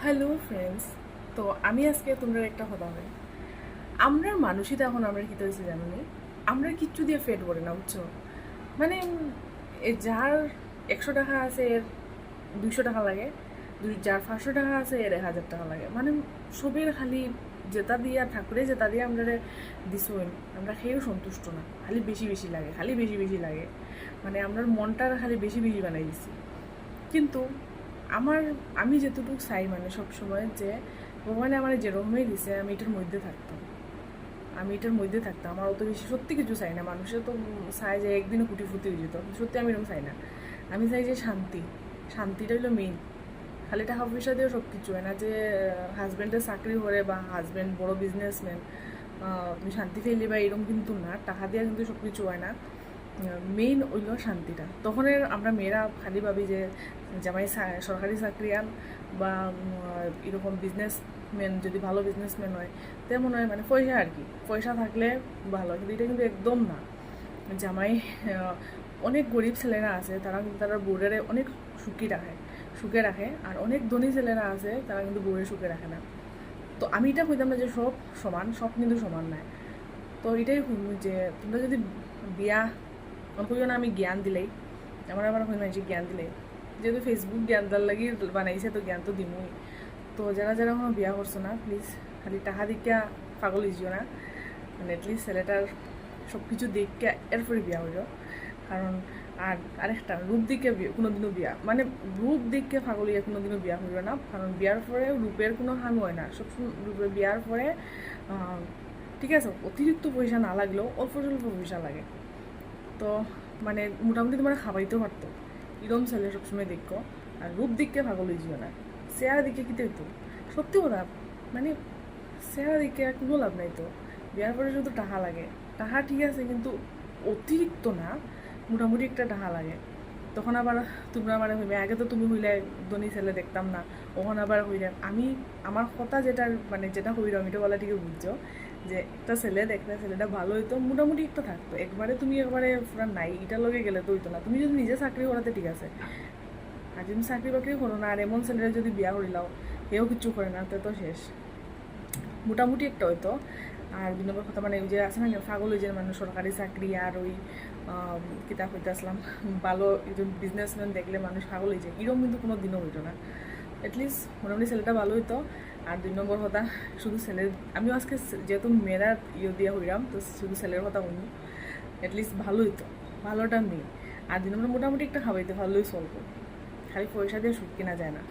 Hello friends. তো আমি আজকে তোমরা একটা কথা হবে, আমরা মানুষই তো এখন আমরা কী হয়েছি জানো নি, আমরা কিচ্ছু দিয়ে ফেট পড়ে না, বুঝছো? মানে যার 100 টাকা আছে এর 200 টাকা লাগে, যার 500 টাকা আছে এর 1000 টাকা লাগে। মানে সবের খালি যেটা দিয়ে ঠাকুরে যেটা দিয়ে আমরা দিছুন আমরা খেয়েও সন্তুষ্ট না, খালি বেশি বেশি লাগে, খালি বেশি বেশি লাগে। মানে আমরা মনটা খালি বেশি বেশি বানাই দিছি। কিন্তু আমার আমি যেতটুকু চাই মানে সবসময় যে ভগবানে আমার যেরকমই দিছে আমি এটার মধ্যে থাকতাম, আমার অত বেশি সত্যি কিছু চাই না। মানুষের তো চাই যে একদিনে কুটি ফুটি হয়ে যেত, সত্যি আমি এরকম চাই না। আমি চাই যে শান্তিটা হইলো মেইন। খালি টাকা পয়সা দিয়েও সব কিছু হয় না, যে হাজব্যান্ডের চাকরি করে বা হাজব্যান্ড বড় বিজনেসম্যান তুমি শান্তি ফেলি বা এরকম কিন্তু না, টাকা দিয়ে কিন্তু সব কিছু হয় না। মেইন হইল শান্তিটা। তখন আমরা মেয়েরা খালি ভাবি যে জামাই সরকারি চাকরিয়ান বা এরকম বিজনেসম্যান, যদি ভালো বিজনেসম্যান হয় তেমন হয়, মানে পয়সা আর কি, পয়সা থাকলে ভালো। কিন্তু এটা কিন্তু একদম না। জামাই অনেক গরিব ছেলেরা আছে, তারা কিন্তু তারা বউরে অনেক সুখে রাখে, আর অনেক ধনী ছেলেরা আছে তারা কিন্তু বউরে সুখে রাখে না। তো আমি এটা কইতাম না যে সব সমান, সব কিন্তু সমান নয়। তো এটাই যে তোমরা যদি বিয়া কইও না আমি জ্ঞান দিলেই, আবার হই না যে জ্ঞান দিলেই, যেহেতু ফেসবুক জ্ঞান দেওয়ার লাগি বানাইছে তো জ্ঞান তো দিমই। তো যারা যারা এখনো বিয়া করছো না, প্লিজ খালি টাকা দিকা পাগল হইজিও না। মানে এটলিস্ট ছেলেটার সব কিছু দেখকে এরপরে বিয়া হইল। কারণ আরেকটা রূপ দিকে কোনোদিনও বিয়া, মানে রূপ দিককে পাগল হইয়া কোনোদিনও বিয়া হইল না। কারণ বিয়ার পরে রূপের কোনো হানি হয় না। সবসময় রূপের বিয়ার পরে ঠিক আছে অতিরিক্ত পয়সা না লাগলেও অল্প স্বল্প পয়সা লাগে। তো মানে মোটামুটি তোমার খাবাইতেও পারতো, এরকম ছেলে সবসময় দেখো। আর রূপ দিককে পাগল হয়েছিল না, চেহারা দিকে কিতে হইতো। সত্যি কথা, মানে চেহারা দিকে কোনো লাভ নাই। তো বিয়ার পরে শুধু টাকা লাগে, টাকা ঠিক আছে কিন্তু অতিরিক্ত না, মোটামুটি একটা টাকা লাগে। তখন আবার তোমরা মানে হইবে, আগে তো তুমি হইলে ধনী ছেলে দেখতাম না, ওখানে আবার হইলে আমি আমার কথা যেটা মানে যেটা হইল আমি তো বলা ঠিকই বুঝছো, যে একটা ছেলে দেখলে ছেলেটা ভালো হইতো, মোটামুটি একটা থাকতো। তুমি একবারে পুরা নাই এটার লগে গেলে তো হইতো না। তুমি যদি নিজে চাকরি করাতে ঠিক আছে, আর যদি চাকরি বাকরি করো না আর এমন ছেলেরা যদি বিয়া করিলাও কেউ কিচ্ছু করে না, তো শেষ। মোটামুটি একটা হইতো। আর 2 নম্বর কথা, মানে ওই যে আছে না পাগল ওই যে মানে সরকারি চাকরি আর ওই কিতাব হইতে আসলাম ভালো একজন বিজনেসম্যান দেখলে মানুষ পাগল হয়ে যায়, এরকম কিন্তু কোনো দিনও হইতো না। অ্যাটলিস্ট মোটামুটি ছেলেটা ভালো হইতো। আর 2 নম্বর কথা, শুধু ছেলের আমিও আজকে যেহেতু মেয়েরা দিয়ে হইলাম তো শুধু ছেলের কথা বলি, অ্যাটলিস্ট ভালো হইতো, ভালোটা মেয়ে। আর 2 নম্বর মোটামুটি একটা খাবাইতে ভালোই চলবো, খালি পয়সা দিয়ে সুখ কেনা যায় না।